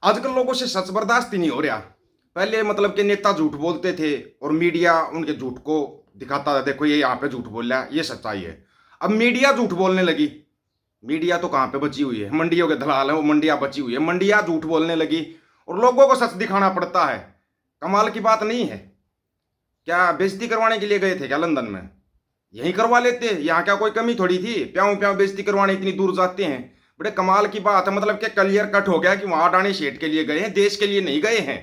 आजकल लोगों से सच बर्दाश्त ही नहीं हो रहा। पहले मतलब कि नेता झूठ बोलते थे और मीडिया उनके झूठ को दिखाता था, देखो ये यहाँ पे झूठ बोल रहा है, ये सच्चाई है। अब मीडिया झूठ बोलने लगी। मीडिया तो कहाँ पे बची हुई है, मंडियों के दलाल हैं वो, मंडियाँ बची हुई है, मंडियाँ झूठ बोलने लगी और लोगों को सच दिखाना पड़ता है। कमाल की बात नहीं है क्या? बेइज्जती करवाने के लिए गए थे क्या लंदन में? यहीं करवा लेते, यहाँ क्या कोई कमी थोड़ी थी? प्याऊ प्याऊ बेइज्जती करवाने इतनी दूर जाते हैं। बड़े कमाल की बात है, मतलब कि क्लियर कट हो गया कि वहां अडानी शेठ के लिए गए हैं, देश के लिए नहीं गए हैं।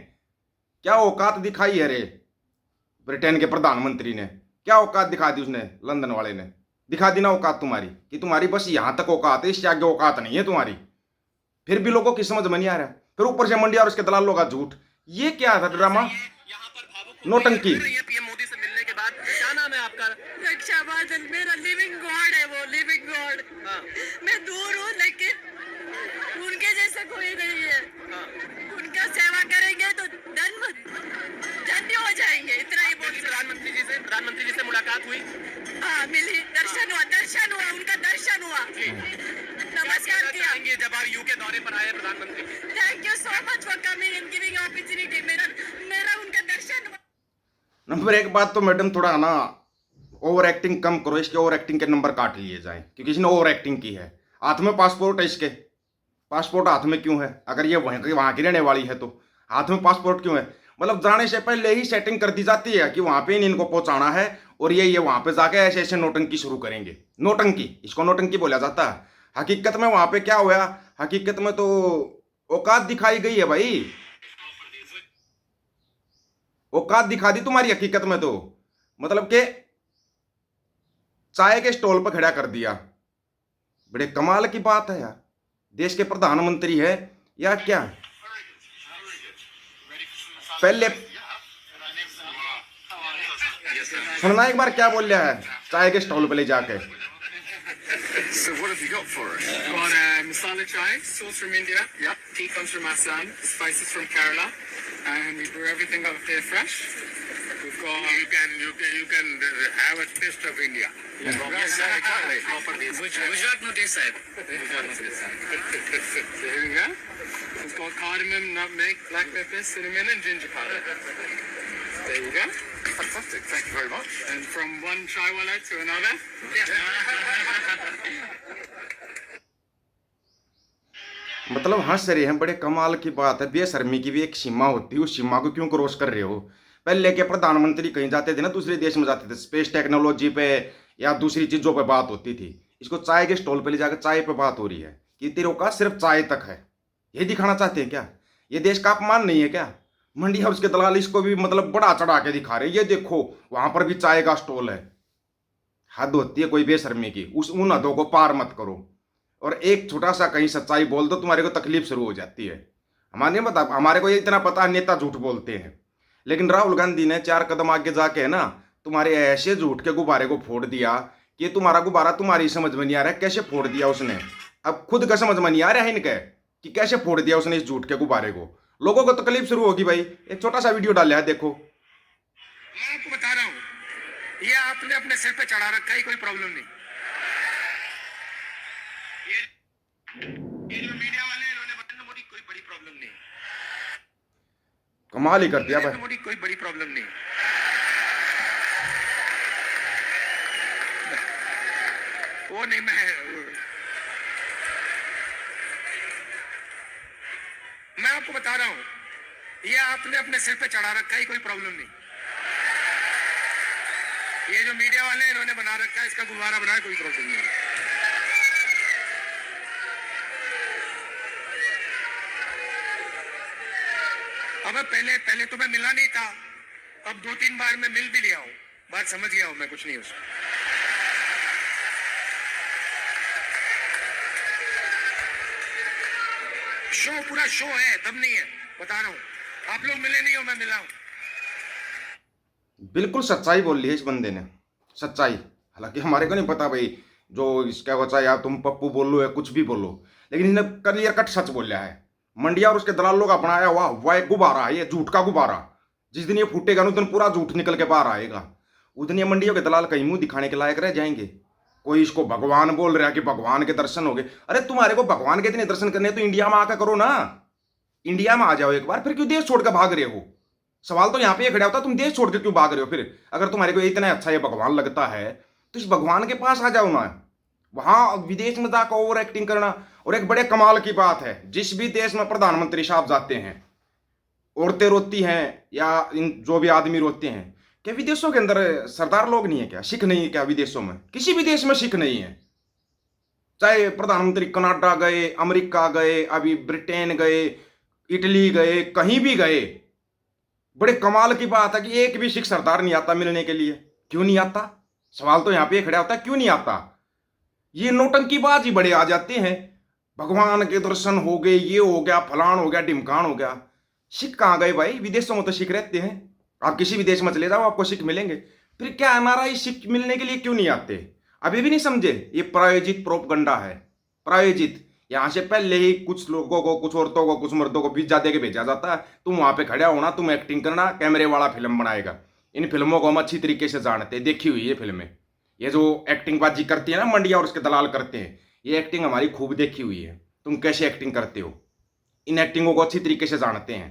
क्या औकात दिखाई है रे ब्रिटेन के प्रधानमंत्री ने? क्या औकात दिखा दी उसने, लंदन वाले ने? दिखा दी ना औकात तुम्हारी, कि तुम्हारी बस यहां तक औकात है, इससे आगे औकात नहीं है तुम्हारी। फिर भी लोगों की समझ में नहीं आ रहा। फिर ऊपर से मंडिया और उसके दलालों का झूठ। ये क्या था ड्रामा, नोटंकी? पीएम मोदी से मिलने के बाद क्या नाम है आपका? रक्षा बादल, मेरा लिविंग गॉड है वो, लिविंग गॉड। हाँ। मैं दूर हूँ लेकिन उनके जैसा कोई नहीं है। हाँ। उनका सेवा करेंगे तो धन्य हो जाएंगे, इतना ही बोल। प्रधानमंत्री जी से मुलाकात हुई? हाँ मिली, दर्शन हुआ उनका दर्शन हुआ। नमस्कार किया। जब आप यूके दौरे पर आए प्रधानमंत्री, thank you so much for coming and giving opportunity. मेरा उनका दर्शन हुआ। नंबर एक बात तो मैडम थोड़ा ना ओवर एक्टिंग कम करो, इसके ओवर एक्टिंग के नंबर काट लिए जाएं, क्योंकि इसने ओवर एक्टिंग की है। हाथ में पासपोर्ट है इसके, पासपोर्ट हाथ में क्यों है? अगर ये वहां की रहने वाली है तो हाथ में पासपोर्ट क्यों है? मतलब जाने से पहले ही सेटिंग कर दी जाती है कि वहां पे इनको पहुंचाना है और ये वहां पे जाके ऐसे ऐसे नोटंकी शुरू करेंगे। नोटंकी, इसको नोटंकी बोला जाता है। हकीकत में वहां पे क्या हुआ? हकीकत में तो औकात दिखाई गई है भाई, औकात दिखा दी तुम्हारी हकीकत में तो। मतलब के चाय के स्टॉल पर खड़ा कर दिया। बड़े कमाल की बात है यार, देश के प्रधानमंत्री है या क्या? पहले सुनना एक बार क्या बोल रहा है चाय के स्टॉल पे ले जाके। So what have you got for us? Got masala chai, sauce from India. Yep. Tea comes from Assam, spices from Kerala, and we brew everything up here fresh. We've got. You can have a taste of India. Yeah. Yes, exactly. Gujarat no taste side. Gujarat no taste side. There we go. We've got cardamom, nutmeg, black pepper, cinnamon, and ginger powder. There you go. Fantastic. Thank you very much. And from one chai wala to another. मतलब हंस रहे हैं, बड़े कमाल की बात है। बेशर्मी की भी एक सीमा होती है, उस सीमा को क्यों क्रॉस कर रहे हो? पहले के प्रधानमंत्री कहीं जाते थे ना, दूसरे देश में जाते थे, स्पेस टेक्नोलॉजी पे या दूसरी चीजों पे बात होती थी। इसको चाय के स्टॉल पे ले जाकर चाय पे बात हो रही है कि तेरे का सिर्फ चाय तक है। ये दिखाना चाहते हैं क्या? ये देश का अपमान नहीं है क्या? मंडी हाउस के दलाल इसको भी मतलब बड़ा चढ़ा के दिखा रहे, ये देखो वहां पर भी चाय का स्टॉल है। हद होती है कोई बेशर्मी की, उन हदों को पार मत करो। और एक छोटा सा कहीं सच्चाई बोल दो, तुम्हारे को तकलीफ शुरू हो जाती है। हमारे को ये इतना पता है नेता झूठ बोलते हैं, लेकिन राहुल गांधी ने 4 कदम आगे जाके है ना तुम्हारे ऐसे झूठ के गुब्बारे को फोड़ दिया कि तुम्हारा गुब्बारा तुम्हारी समझ में नहीं आ रहा है कैसे फोड़ दिया उसने। अब खुद का समझ में नहीं आ रहा है इनके कि कैसे फोड़ दिया उसने इस झूठ के गुब्बारे को। लोगों को तकलीफ शुरू होगी भाई। एक छोटा सा वीडियो डाला है, देखो। मैं आपको बता रहा हूँ, ये आपने अपने सिर पे चढ़ा रखा है, कोई प्रॉब्लम नहीं। ये जो मीडिया वाले हैं, इन्होंने नरेंद्र मोदी कोई बड़ी प्रॉब्लम नहीं, कमाल ही कर दिया भाई। नरेंद्र मोदी कोई बड़ी प्रॉब्लम नहीं। वो नहीं, मैं आपको बता रहा हूँ, ये आपने अपने सिर पे चढ़ा रखा है, कोई प्रॉब्लम नहीं। ये जो मीडिया वाले हैं, इन्होंने बना रखा है, इसका गुब्बारा बनाया, कोई प्रॉब्लम नहीं। अब पहले तो मैं मिला नहीं था, अब 2-3 बार मैं मिल भी लिया हूँ, बात समझ गया हूँ मैं, कुछ नहीं उसमें। शो पूरा शो है, दम नहीं है, बता रहा हूँ। आप लोग मिले नहीं हो, मैं मिला हूँ। बिल्कुल सच्चाई बोल ली है इस बंदे ने, सच्चाई। हालांकि हमारे को नहीं पता भाई, जो इसका बचा या तुम पप्पू बोलो या कुछ भी बोलो, लेकिन इसने क्लियर कट सच बोला है। मंडिया और उसके दलालों का बनाया हुआ एक गुब्बारा है, ये झूठ का गुब्बारा। जिस दिन ये फूटेगा ना उस दिन पूरा झूठ निकल के बाहर आएगा। उस दिन ये मंडियों के दलाल कहीं मुंह दिखाने के लायक रह जाएंगे। कोई इसको भगवान बोल रहा है कि भगवान के दर्शन हो गए। अरे तुम्हारे को भगवान के इतने दर्शन करने तो इंडिया में आकर करो ना। इंडिया में आ जाओ एक बार, फिर क्यों देश छोड़कर भाग रहे हो? सवाल तो यहाँ पे ये खड़ा होता, तुम देश छोड़कर क्यों भाग रहे हो? फिर अगर तुम्हारे को इतना अच्छा ये भगवान लगता है तो इस भगवान के पास आ जाओ ना। वहां विदेश में जाकर ओवर एक्टिंग करना। और एक बड़े कमाल की बात है, जिस भी देश में प्रधानमंत्री साहब जाते हैं, औरतें रोती हैं या जो भी आदमी रोते हैं, क्या विदेशों के अंदर सरदार लोग नहीं है क्या? सिख नहीं है क्या विदेशों में? किसी भी देश में सिख नहीं है। चाहे प्रधानमंत्री कनाडा गए, अमेरिका गए, अभी ब्रिटेन गए, इटली गए, कहीं भी गए, बड़े कमाल की बात है कि एक भी सिख सरदार नहीं आता मिलने के लिए। क्यों नहीं आता? सवाल तो यहां पे खड़ा होता है, क्यों नहीं आता? ये नौटंकीबाज ही बड़े आ जाते हैं, भगवान के दर्शन हो गए, ये हो गया, फलान हो गया, ढिमकान हो गया। सिख कहां गए भाई? विदेशों में तो सिख रहते हैं। आप किसी भी देश में चले जाओ, आपको सिख मिलेंगे। फिर क्या एनआरआई सिख मिलने के लिए क्यों नहीं आते? अभी भी नहीं समझे? ये प्रायोजित प्रोपगंडा है, प्रायोजित। यहां से पहले ही कुछ लोगों को, कुछ औरतों को, कुछ मर्दों को वीजा दे के भेजा जाता है, तुम वहां पे खड़े होना, तुम एक्टिंग करना, कैमरे वाला फिल्म बनाएगा। इन फिल्मों को हम अच्छी तरीके से जानते हैं, देखी हुई है फिल्में। ये जो एक्टिंग बाजी करती है ना मंडिया और उसके दलाल करते हैं, ये एक्टिंग हमारी खूब देखी हुई है। तुम कैसे एक्टिंग करते हो, इन एक्टिंगों को अच्छी तरीके से जानते हैं।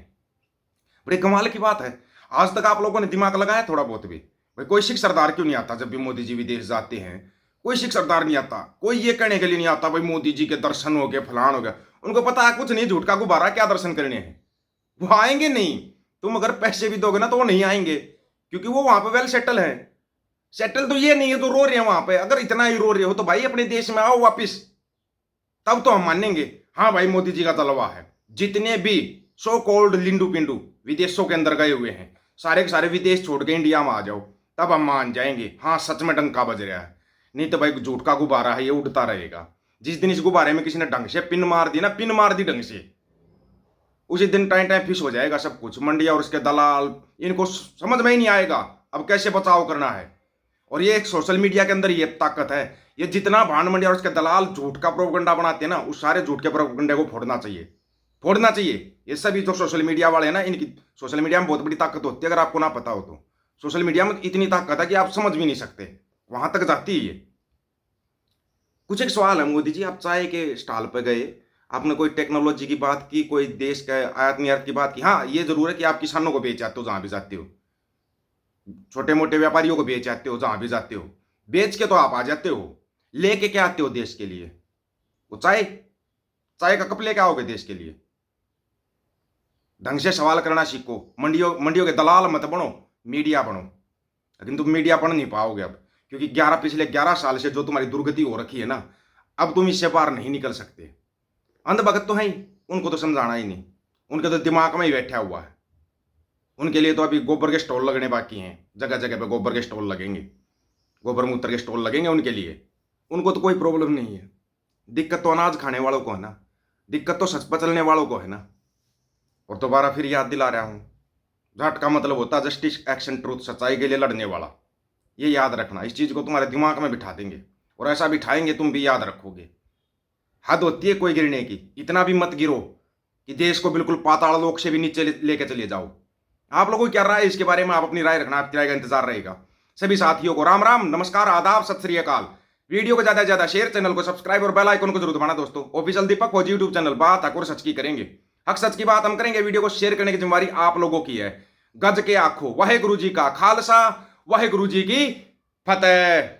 बड़ी कमाल की बात है, आज तक आप लोगों ने दिमाग लगाया थोड़ा बहुत भी? भाई कोई सिख सरदार क्यों नहीं आता? जब भी मोदी जी विदेश जाते हैं कोई सिख सरदार नहीं आता। कोई ये कहने के लिए नहीं आता भाई मोदी जी के दर्शन हो गए, फलान हो गया। उनको पता है कुछ नहीं, झूठ का गुब्बारा, क्या दर्शन करने हैं। वो आएंगे नहीं। तुम अगर पैसे भी दोगे ना तो वो नहीं आएंगे, क्योंकि वो वहां पे वेल सेटल है। सेटल तो ये नहीं है तो रो रहे हैं वहां पे। अगर इतना ही रो रहे हो तो भाई अपने देश में आओ वापिस, तब तो हम मानेंगे हाँ भाई मोदी जी का जलवा है। जितने भी सो कॉल्ड लिंडू पिंडू विदेशों के अंदर गए हुए हैं, सारे के सारे विदेश छोड़ के इंडिया में आ जाओ, तब हम मान जाएंगे हाँ सच में डंका बज रहा है। नहीं तो भाई झूठ का गुब्बारा है, ये उड़ता रहेगा। जिस दिन इस गुब्बारे में किसी ने ढंग से पिन मार दी ना, पिन मार दी ढंग से, उसी दिन टाइम टाइम फिश हो जाएगा सब कुछ। मंडिया और उसके दलाल, इनको समझ में ही नहीं आएगा अब कैसे बचाव करना है। और ये एक सोशल मीडिया के अंदर ये ताकत है। ये जितना भांड मंडिया और उसके दलाल झूठ का प्रोपगंडा बनाते हैं ना, उस सारे झूठ के प्रोपगंडे को फोड़ना चाहिए, फोड़ना चाहिए। ये सभी जो सोशल मीडिया वाले हैं ना, इनकी सोशल मीडिया में बहुत बड़ी ताकत होती है। अगर आपको ना पता हो तो सोशल मीडिया में इतनी ताकत है कि आप समझ भी नहीं सकते, वहां तक जाती है ये। कुछ एक सवाल है, मोदी जी आप चाय के स्टॉल पे गए, आपने कोई टेक्नोलॉजी की बात की, कोई देश का आयात निर्यात की बात की। हाँ ये जरूर है कि आप किसानों को बेच आते हो जहां भी जाते हो, छोटे मोटे व्यापारियों को बेच आते हो जहां भी जाते हो। बेच के तो आप आ जाते हो, लेके क्या आते हो देश के लिए? वो चाय, चाय का कप लेके आओगे देश के लिए? ढंग से सवाल करना सीखो। मंडियों मंडियों के दलाल मत बनो, मीडिया बनो। लेकिन तुम मीडिया बन नहीं पाओगे अब, क्योंकि पिछले 11 साल से जो तुम्हारी दुर्गति हो रखी है ना, अब तुम इससे पार नहीं निकल सकते। अंधभगत तो है ही, उनको तो समझाना ही नहीं, उनके तो दिमाग में ही बैठा हुआ है। उनके लिए तो अभी गोबर के स्टॉल लगने बाकी हैं, जगह जगह पे गोबर के स्टॉल लगेंगे, गोबर मूत्र के स्टॉल लगेंगे उनके लिए। उनको तो कोई प्रॉब्लम नहीं है। दिक्कत तो अनाज खाने वालों को है ना, दिक्कत तो सच पचलने वालों को है ना। और दोबारा फिर याद दिला रहा हूं, जाट का मतलब होता है जस्टिस एक्शन ट्रूथ, सच्चाई के लिए लड़ने वाला। ये याद रखना, इस चीज को तुम्हारे दिमाग में बिठा देंगे, और ऐसा बिठाएंगे तुम भी याद रखोगे। हद होती है कोई गिरने की, इतना भी मत गिरो कि देश को बिल्कुल पाताल लोक से भी नीचे लेके चले जाओ। आप लोगों की क्या राय है इसके बारे में? आप अपनी राय रखना, आपकी राय का इंतजार रहेगा। सभी साथियों को राम राम, नमस्कार, आदाब, सत श्री अकाल। वीडियो को ज्यादा से ज्यादा शेयर, चैनल को सब्सक्राइब और बेल आइकन को जरूर दबाना दोस्तों। ऑफिशियल दीपक फौजी यूट्यूब चैनल, बात हक और सच की करेंगे, हक सच की बात हम करेंगे। वीडियो को शेयर करने की जिम्मेवारी आप लोगों की है। गज के आखो वाहेगुरु जी का खालसा, वाहेगुरु जी की फतेह।